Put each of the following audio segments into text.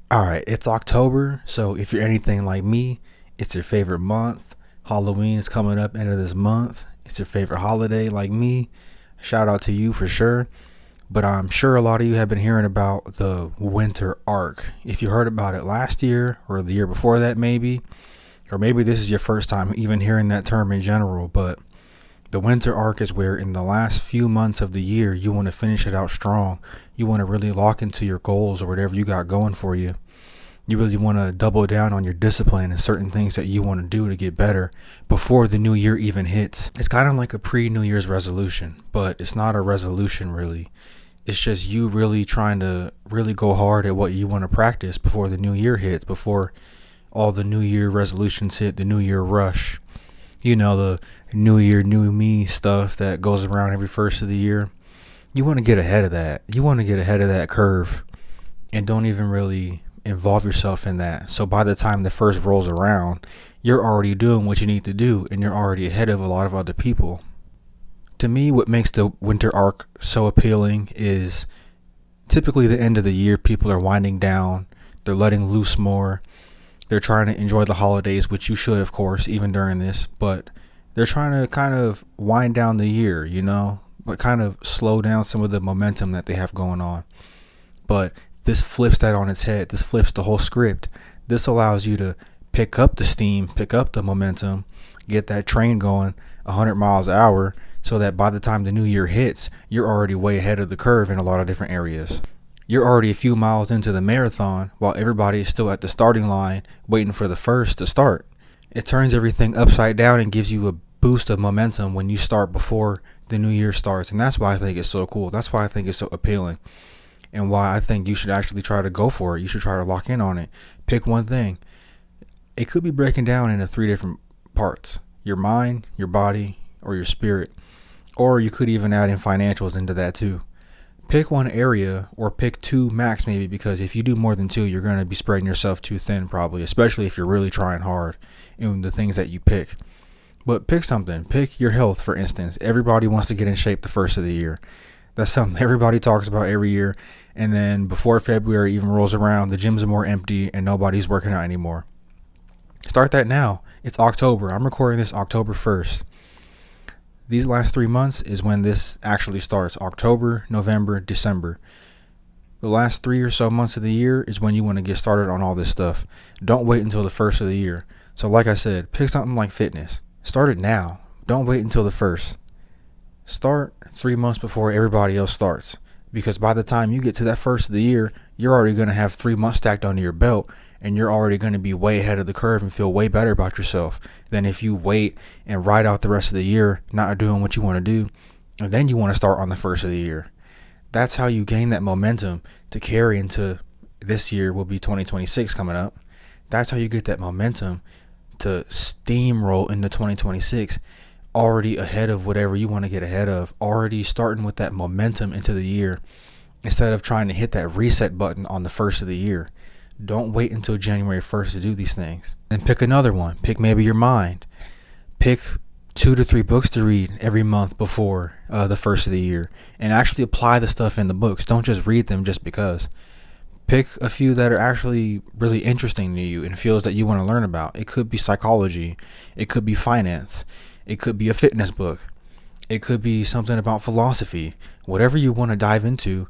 All right, it's October, so if you're anything like me, it's your favorite month. Halloween is coming up end of this month. It's your favorite holiday like me. Shout out to you for sure. But I'm sure a lot of you have been hearing about the winter arc. If you heard about it last year or the year before that, maybe, or maybe this is your first time even hearing that term in general, but the winter arc is where in the last few months of the year, you want to finish it out strong. You want to really lock into your goals or whatever you got going for you. You really want to double down on your discipline and certain things that you want to do to get better before the new year even hits. It's kind of like a pre-New Year's resolution, but it's not a resolution really. It's just you really trying to really go hard at what you want to practice before the new year hits, before all the new year resolutions hit, the new year rush. You know, the new year, new me stuff that goes around every first of the year. You want to get ahead of that. You want to get ahead of that curve and don't even really involve yourself in that. So by the time the first rolls around, you're already doing what you need to do and you're already ahead of a lot of other people. To me, what makes the winter arc so appealing is typically the end of the year, people are winding down, they're letting loose more, they're trying to enjoy the holidays, which you should, of course, even during this, but they're trying to kind of wind down the year, but kind of slow down some of the momentum that they have going on. But this flips that on its head. This flips the whole script. This allows you to pick up the steam, pick up the momentum, get that train going 100 miles an hour so that by the time the new year hits, you're already way ahead of the curve in a lot of different areas. You're already a few miles into the marathon while everybody is still at the starting line waiting for the first to start. It turns everything upside down and gives you a boost of momentum when you start before the new year starts. And that's why I think it's so cool. That's why I think it's so appealing. And why I think you should actually try to go for it. You should try to lock in on it. Pick one thing. It could be breaking down into 3 different parts: your mind, your body, or your spirit. Or you could even add in financials into that too. Pick one area or pick 2 max maybe, because if you do more than 2, you're going to be spreading yourself too thin probably, especially if you're really trying hard in the things that you pick. But pick something. Pick your health, for instance. Everybody wants to get in shape the first of the year. That's something everybody talks about every year. And then before February even rolls around, the gyms are more empty and nobody's working out anymore. Start that now. It's October. I'm recording this October 1st. These last 3 months is when this actually starts. October, November, December. The last 3 or so months of the year is when you want to get started on all this stuff. Don't wait until the first of the year. So like I said, pick something like fitness. Start it now. Don't wait until the first. Start 3 months before everybody else starts. Because by the time you get to that first of the year, you're already going to have 3 months stacked under your belt, and you're already going to be way ahead of the curve and feel way better about yourself than if you wait and ride out the rest of the year not doing what you want to do, and then you want to start on the first of the year. That's how you gain that momentum to carry into this year. Will be 2026 coming up. That's how you get that momentum to steamroll into 2026, already ahead of whatever you want to get ahead of, already starting with that momentum into the year instead of trying to hit that reset button on the first of the year. Don't wait until January 1st to do these things. Then pick another one. Pick maybe your mind. Pick 2 to 3 books to read every month before the first of the year, and actually apply the stuff in the books. Don't just read them just because. Pick a few that are actually really interesting to you and fields that you want to learn about. It could be psychology. It could be finance. It could be a fitness book. It could be something about philosophy. Whatever you want to dive into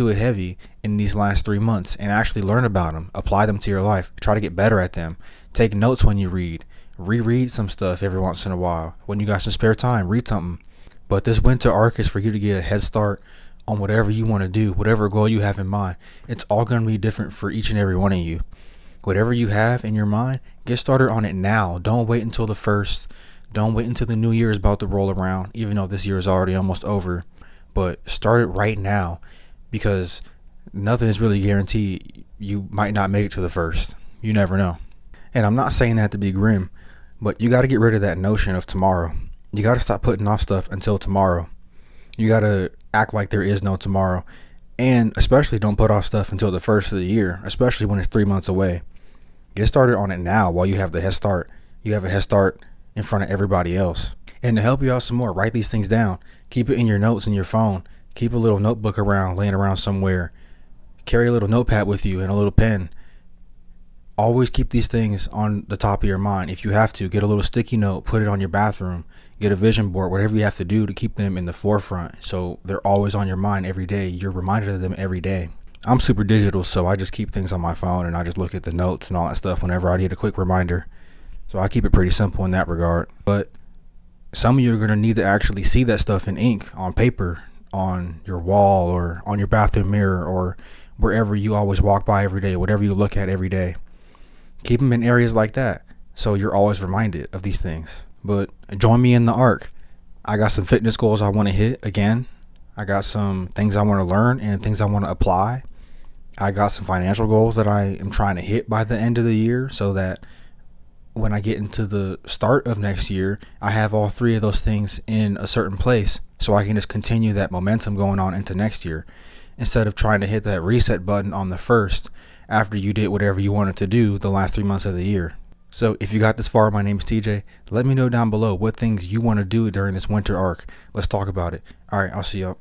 it heavy in these last 3 months and actually learn about them. Apply them to your life. Try to get better at them. Take notes when you read. Reread some stuff every once in a while. When you got some spare time, read something. But this winter arc is for you to get a head start on whatever you want to do, whatever goal you have in mind. It's all going to be different for each and every one of you. Whatever you have in your mind, get started on it now. Don't wait until the first. Don't wait until the new year is about to roll around, even though this year is already almost over. But start it right now, because nothing is really guaranteed. You might not make it to the first. You never know. And I'm not saying that to be grim, but you got to get rid of that notion of tomorrow. You got to stop putting off stuff until tomorrow. You got to act like there is no tomorrow. And especially don't put off stuff until the first of the year, especially when it's 3 months away. Get started on it now while you have the head start. You have a head start in front of everybody else. And to help you out some more, write these things down. Keep it in your notes in your phone. Keep a little notebook around, laying around somewhere. Carry a little notepad with you and a little pen. Always keep these things on the top of your mind. If you have to, get a little sticky note, put it on your bathroom, get a vision board, whatever you have to do to keep them in the forefront. So they're always on your mind every day. You're reminded of them every day. I'm super digital, so I just keep things on my phone and I just look at the notes and all that stuff whenever I need a quick reminder. So I keep it pretty simple in that regard. But some of you are going to need to actually see that stuff in ink, on paper, on your wall, or on your bathroom mirror, or wherever you always walk by every day, whatever you look at every day. Keep them in areas like that so you're always reminded of these things. But join me in the arc. I got some fitness goals I want to hit again. I got some things I want to learn and things I want to apply. I got some financial goals that I am trying to hit by the end of the year, so that when I get into the start of next year, I have all three of those things in a certain place, so I can just continue that momentum going on into next year, instead of trying to hit that reset button on the first after you did whatever you wanted to do the last 3 months of the year. So if you got this far, my name is TJ. Let me know down below what things you want to do during this winter arc. Let's talk about it. All right, I'll see y'all.